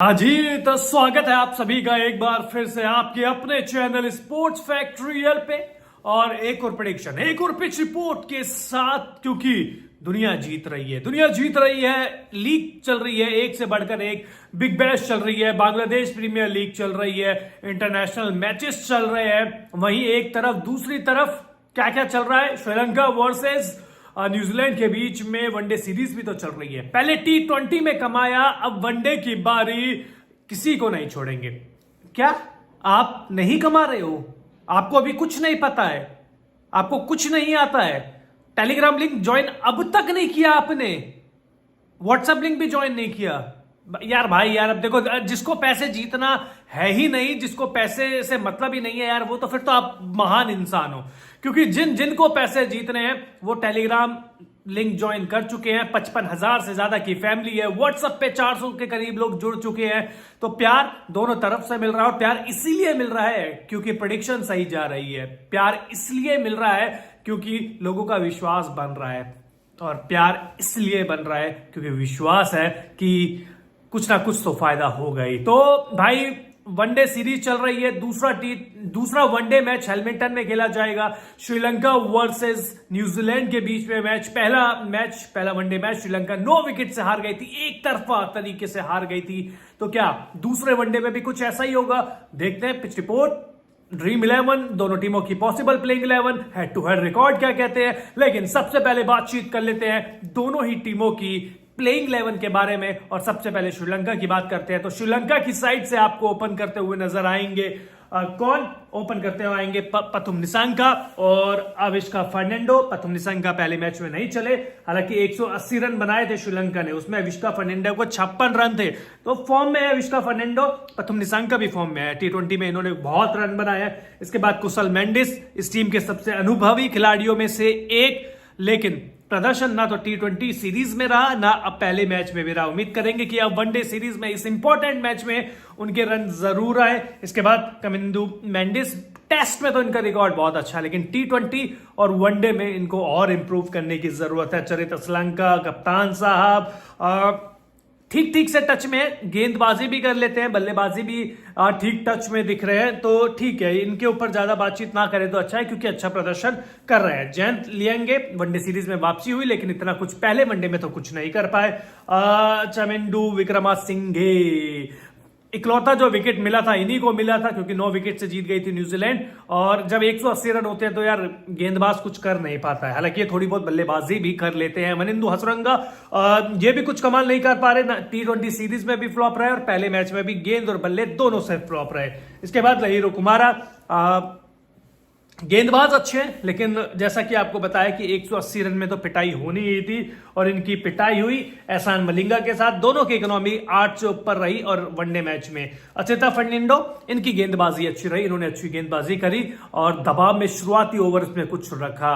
हाँ जी, तो स्वागत है आप सभी का एक बार फिर से आपके अपने चैनल स्पोर्ट्स फैक्ट्रियल पे। और एक और प्रेडिक्शन, एक और पिच रिपोर्ट के साथ, क्योंकि दुनिया जीत रही है, दुनिया जीत रही है। लीग चल रही है, एक से बढ़कर एक। बिग बैश चल रही है, बांग्लादेश प्रीमियर लीग चल रही है, इंटरनेशनल मैचेस चल रहे हैं। वहीं एक तरफ, दूसरी तरफ क्या क्या चल रहा है? श्रीलंका वर्सेस न्यूजीलैंड के बीच में वनडे सीरीज भी तो चल रही है। पहले T20 में कमाया, अब वनडे की बारी, किसी को नहीं छोड़ेंगे। क्या आप नहीं कमा रहे हो? आपको अभी कुछ नहीं पता है, आपको कुछ नहीं आता है? टेलीग्राम लिंक ज्वाइन अब तक नहीं किया आपने, व्हाट्सएप लिंक भी ज्वाइन नहीं किया? यार भाई यार, अब देखो, जिसको पैसे जीतना है ही नहीं, जिसको पैसे से मतलब ही नहीं है यार, वो तो फिर तो आप महान इंसान हो। क्योंकि जिनको पैसे जीतने हैं वो टेलीग्राम लिंक ज्वाइन कर चुके हैं। 55,000 से ज्यादा की फैमिली है, व्हाट्सएप पे 400 के करीब लोग जुड़ चुके हैं। तो प्यार दोनों तरफ से मिल रहा है, और प्यार इसलिए मिल रहा है क्योंकि प्रेडिक्शन सही जा रही है। प्यार इसलिए मिल रहा है क्योंकि लोगों का विश्वास बन रहा है, और प्यार इसलिए बन रहा है क्योंकि विश्वास है कि कुछ ना कुछ तो फायदा होगा ही। तो भाई, वनडे सीरीज चल रही है। दूसरा वनडे मैच हेल्मिंटन में खेला जाएगा, श्रीलंका वर्सेस न्यूजीलैंड के बीच में मैच। पहला वनडे मैच श्रीलंका 9 विकेट से हार गई थी, एक तरफा तरीके से हार गई थी। तो क्या दूसरे वनडे में भी कुछ ऐसा ही होगा? देखते हैं। पिच रिपोर्ट, ड्रीम 11, दोनों टीमों की possible playing 11, head to head record क्या कहते हैं। लेकिन सबसे पहले बातचीत कर लेते हैं दोनों ही टीमों की प्लेइंग 11 के बारे में, और सबसे पहले श्रीलंका की बात करते हैं। तो श्रीलंका की साइड से आपको ओपन करते हुए नजर आएंगे, कौन ओपन करते हुए आएंगे? पथुम निसांका और अविष्का फर्नांडो। पथुम निसांका पहले मैच में नहीं चले, हालांकि 180 रन बनाए थे श्रीलंका ने, उसमें अविष्का फर्नांडो को 56 रन थे। तो फॉर्म में है अविष्का फर्नांडो, पथुम निसांका भी फॉर्म में है। T20 में इन्होंने बहुत रन बनाए हैं। इसके बाद कुशल मेंडिस, इस टीम के सबसे अनुभवी खिलाड़ियों में से एक, लेकिन प्रदर्शन ना तो T20 सीरीज में रहा, ना अब पहले मैच में भी रहा। उम्मीद करेंगे कि अब वनडे सीरीज में, इस इंपॉर्टेंट मैच में उनके रन जरूर आए। इसके बाद कमिंदु मेंडिस, टेस्ट में तो इनका रिकॉर्ड बहुत अच्छा है, लेकिन T20 और वनडे में इनको और इंप्रूव करने की जरूरत है। चरित असलंका, कप्तान साहब ठीक ठीक से टच में, गेंदबाजी भी कर लेते हैं, बल्लेबाजी भी ठीक टच में दिख रहे हैं। तो ठीक है, इनके ऊपर ज्यादा बातचीत ना करें तो अच्छा है, क्योंकि अच्छा प्रदर्शन कर रहे हैं। जयंत लिएंगे, वनडे सीरीज में वापसी हुई, लेकिन इतना कुछ पहले वनडे में तो कुछ नहीं कर पाए। चमेंडू विक्रमासिंघे, इकलौता जो विकेट मिला था इन्हीं को मिला था, क्योंकि 9 विकेट से जीत गई थी न्यूजीलैंड। और जब 180 रन होते हैं तो यार गेंदबाज कुछ कर नहीं पाता है, हालांकि ये थोड़ी बहुत बल्लेबाजी भी कर लेते हैं। मनिंदु हसरंगा, ये भी कुछ कमाल नहीं कर पा रहे ना। T20 सीरीज में भी फ्लॉप रहे और पहले मैच में भी गेंद और बल्ले दोनों से फ्लॉप रहे। इसके बाद लहीरो कुमारा, गेंदबाज अच्छे हैं, लेकिन जैसा कि आपको बताया कि 180 रन में तो पिटाई होनी ही थी, और इनकी पिटाई हुई एहसान मलिंगा के साथ। दोनों की इकोनॉमी 8 से ऊपर रही। और वनडे मैच में अचिता फर्नांडो, इनकी गेंदबाजी अच्छी रही, इन्होंने अच्छी गेंदबाजी करी और दबाव में शुरुआती ओवर्स में कुछ रखा।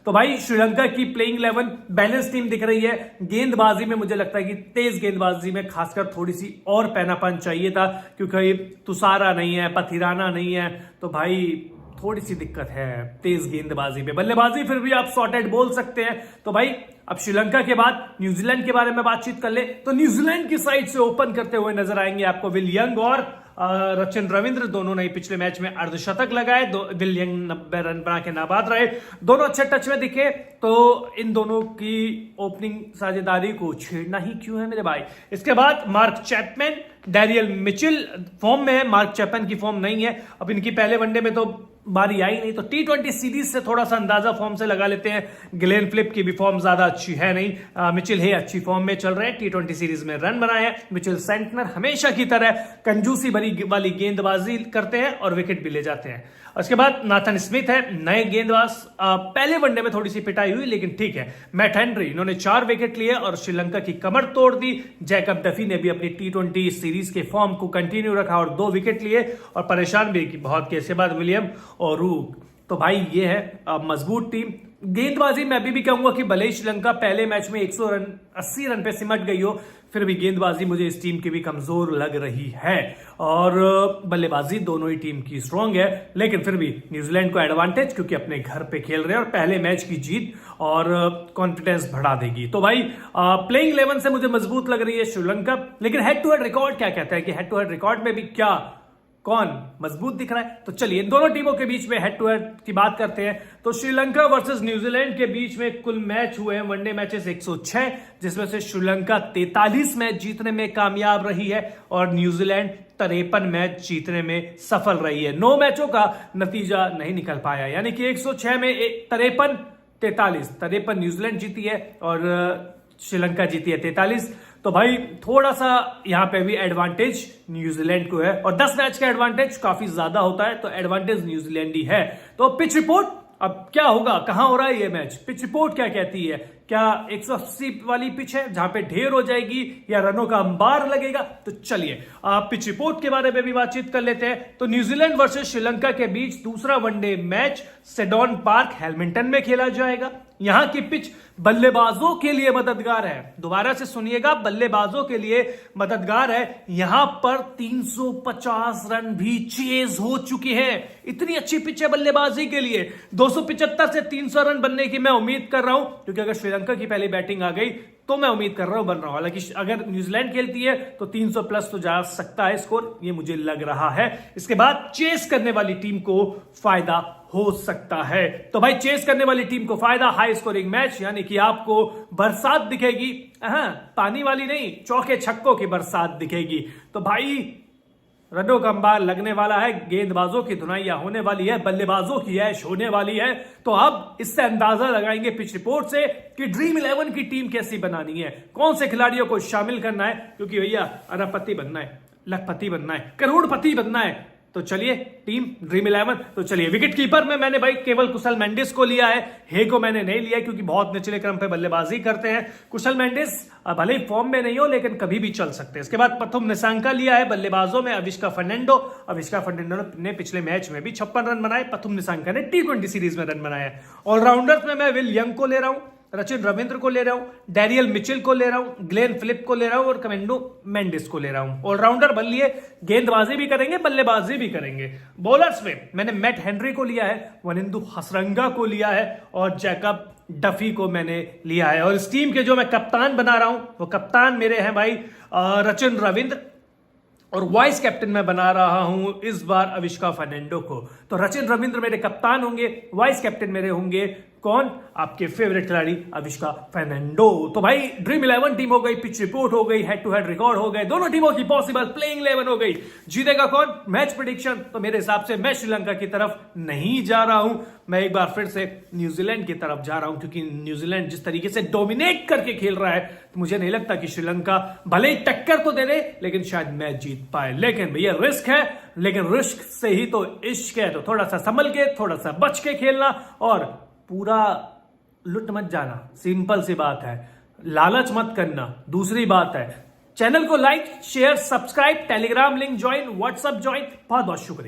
तो भाई, श्रीलंका की प्लेइंग 11 बैलेंस टीम दिख रही है। गेंदबाजी में मुझे लगता है कि तेज गेंदबाजी में खासकर थोड़ी सी और पैनापन चाहिए था, क्योंकि तुषारा नहीं है, पथिराना नहीं है, तो भाई थोड़ी सी दिक्कत है तेज गेंदबाजी में। बल्लेबाजी फिर भी आप सॉर्टेड बोल सकते हैं। तो भाई, अब श्रीलंका के बाद न्यूजीलैंड के बारे में बातचीत कर ले, तो न्यूजीलैंड की साइड से ओपन करते हुए नजर आएंगे आपको विल यंग और रचिन रविंद्र। दोनों ने पिछले मैच में अर्धशतक लगाए। विल यंग 90 रन बना के नाबाद रहे, दोनों अच्छे टच में दिखे। तो इन दोनों की ओपनिंग साझेदारी को छेड़ना ही क्यों है मेरे भाई। इसके बाद mark Chapman, Daryl Mitchell form में है, मार्क चैपमैन की फॉर्म नहीं है। अब इनकी पहले वनडे में तो बारी आई नहीं, तो T20 सीरीज से थोड़ा सा अंदाजा फॉर्म से लगा लेते हैं। ग्लेन फिलिप की भी फॉर्म ज्यादा अच्छी है नहीं। मिचेल है अच्छी फॉर्म में चल रहे हैं, T20 सीरीज में रन बनाए हैं। मिचेल सेंटनर हमेशा की तरह कंजूसी वाली गेंदबाजी करते हैं और विकेट भी ले जाते हैं। उसके बाद नाथन स्मिथ है, नए गेंदबाज। पहले वनडे में थोड़ी सी पिटाई हुई, लेकिन ठीक है। मैट हेनरी, इन्होंने 4 विकेट लिए और श्रीलंका की कमर तोड़ दी। जैकब डफी ने भी अपनी T20 सीरीज के फॉर्म को कंटिन्यू रखा और 2 विकेट लिए और परेशान भी बहुत किए। इसके बाद विलियम और रूक। तो भाई, ये है मजबूत टीम। गेंदबाजी में अभी भी कहूंगा कि भले ही श्रीलंका पहले मैच में 180 रन पे सिमट गई हो, फिर भी गेंदबाजी मुझे इस टीम की भी कमजोर लग रही है और बल्लेबाजी दोनों ही टीम की स्ट्रांग है, लेकिन फिर भी न्यूजीलैंड को एडवांटेज क्योंकि अपने घर पे खेल रहे हैं और पहले मैच की जीत और कॉन्फिडेंस बढ़ा देगी। तो भाई प्लेइंग 11 से मुझे मजबूत लग रही है श्रीलंका, लेकिन हेड टू हेड रिकॉर्ड क्या कहता है कि हेड टू हेड रिकॉर्ड में भी क्या कौन मजबूत दिख रहा है। तो चलिए इन दोनों टीमों के बीच में हेड टू हेड की बात करते हैं। तो श्रीलंका वर्सेस न्यूजीलैंड के बीच में कुल मैच हुए हैं वनडे मैचेस 106, जिसमें से श्रीलंका 43 मैच जीतने में कामयाब रही है और न्यूजीलैंड 53 मैच जीतने में सफल रही है। 9 मैचों का नतीजा नहीं निकल पाया, यानी कि 106 में 53 न्यूजीलैंड जीती है और श्रीलंका जीती है 43। तो भाई थोड़ा सा यहां पे भी एडवांटेज न्यूजीलैंड को है और 10 मैच का एडवांटेज काफी ज्यादा होता है, तो एडवांटेज न्यूजीलैंड ही है। तो पिच रिपोर्ट अब क्या होगा, कहां हो रहा है ये मैच, पिच रिपोर्ट क्या कहती है, क्या 180 वाली पिच है जहां पे ढेर हो जाएगी या रनों का अंबार लगेगा। तो चलिए पिच रिपोर्ट के बारे में भी बातचीत कर लेते हैं। तो न्यूजीलैंड वर्सेस श्रीलंका के बीच दूसरा one day match sedan park Hamilton में खेला जाएगा। यहां की पिच बल्लेबाजों के लिए मददगार है, दोबारा से सुनिएगा, बल्लेबाजों के लिए मददगार है। यहां पर 350 रन भी चेज हो चुके हैं, इतनी अच्छी पिच है बल्लेबाजी के लिए। 275 से 300 रन बनने की मैं उम्मीद कर रहा हूं, क्योंकि अगर श्रीलंका की पहली बैटिंग आ गई तो मैं उम्मीद कर रहा हूं बन रहा हूं। हालांकि अगर न्यूजीलैंड खेलती है तो 300 प्लस तो जा सकता है स्कोर, ये मुझे लग रहा है। इसके बाद चेस करने वाली टीम को फायदा हो सकता है। तो भाई चेस करने वाली टीम को फायदा, हाई स्कोरिंग मैच, यानी कि आपको बरसात दिखेगी, पानी वाली नहीं, चौके छक्कों की बरसात दिखेगी। तो भाई रनों का अंबार लगने वाला है, गेंदबाजों की धुनाइयां होने वाली है, बल्लेबाजों की ऐश होने वाली है। तो अब इससे अंदाजा लगाएंगे पिच रिपोर्ट से कि ड्रीम 11 की टीम कैसी बनानी है, कौन से खिलाड़ियों को शामिल करना है, क्योंकि भैया अरबपति बनना है, लखपति बनना है, करोड़पति बनना है। तो चलिए टीम ड्रीम 11। तो चलिए विकेट कीपर में मैंने भाई केवल कुशल मेंडिस को लिया है, हे को मैंने नहीं लिया क्योंकि बहुत निचले क्रम पे बल्लेबाजी करते हैं। कुशल मेंडिस भले ही फॉर्म में नहीं हो लेकिन कभी भी चल सकते हैं। इसके बाद पथुम निसांका लिया है बल्लेबाजों में, अविष्का फर्नांडो ने पिछले मैच में भी 56 रन बनाए, पथुम निसांका ने T20 सीरीज में रन बनाए। ऑलराउंडर्स में मैं विल यंग को ले रहा हूं, रचिन रविंद्र को ले रहा हूं, डैरियल मिचेल को ले रहा हूं, ग्लेन फिलिप को ले रहा हूं और कमेंडो मेंडिस को ले रहा हूं। ऑलराउंडर बन लिए, गेंदबाजी भी करेंगे बल्लेबाजी भी करेंगे। बॉलर्स में मैंने मैट हेनरी को लिया है, वनिंदु हसरंगा को लिया है और जैकब डफी को मैंने लिया है। और इस टीम के जो मैं कप्तान बना रहा हूं वो कप्तान मेरे हैं भाई रचिन रविंद्र, और वाइस कैप्टन मैं बना रहा हूं इस बार अविष्का फर्नांडो को। तो रचिन रविंद्र मेरे कप्तान होंगे, वाइस कैप्टन मेरे होंगे कौन, आपके फेवरेट खिलाड़ी अविष्का फर्नांडो। तो भाई ड्रीम 11 टीम हो गई, पिच रिपोर्ट हो गई, हेड टू हेड रिकॉर्ड हो गए, दोनों टीमों की पॉसिबल प्लेइंग 11 हो गई। जीतेगा कौन, मैच प्रेडिक्शन, तो मेरे हिसाब से मैं श्रीलंका की तरफ नहीं जा रहा हूं, मैं एक बार फिर से न्यूजीलैंड की तरफ जा रहा हूं, क्योंकि न्यूजीलैंड जिस तरीके से डोमिनेट करके खेल रहा है तो मुझे नहीं लगता कि श्रीलंका भले ही टक्कर तो दे दे लेकिन शायद मैच जीत पाए। लेकिन भैया रिस्क है, लेकिन रिस्क से ही तो इश्क है, तो थोड़ा सा संभल के, थोड़ा सा बच के खेलना और पूरा लुट मत जाना, सिंपल सी बात है, लालच मत करना। दूसरी बात है चैनल को like share subscribe, Telegram link join, WhatsApp join. बहुत बहुत शुक्रिया।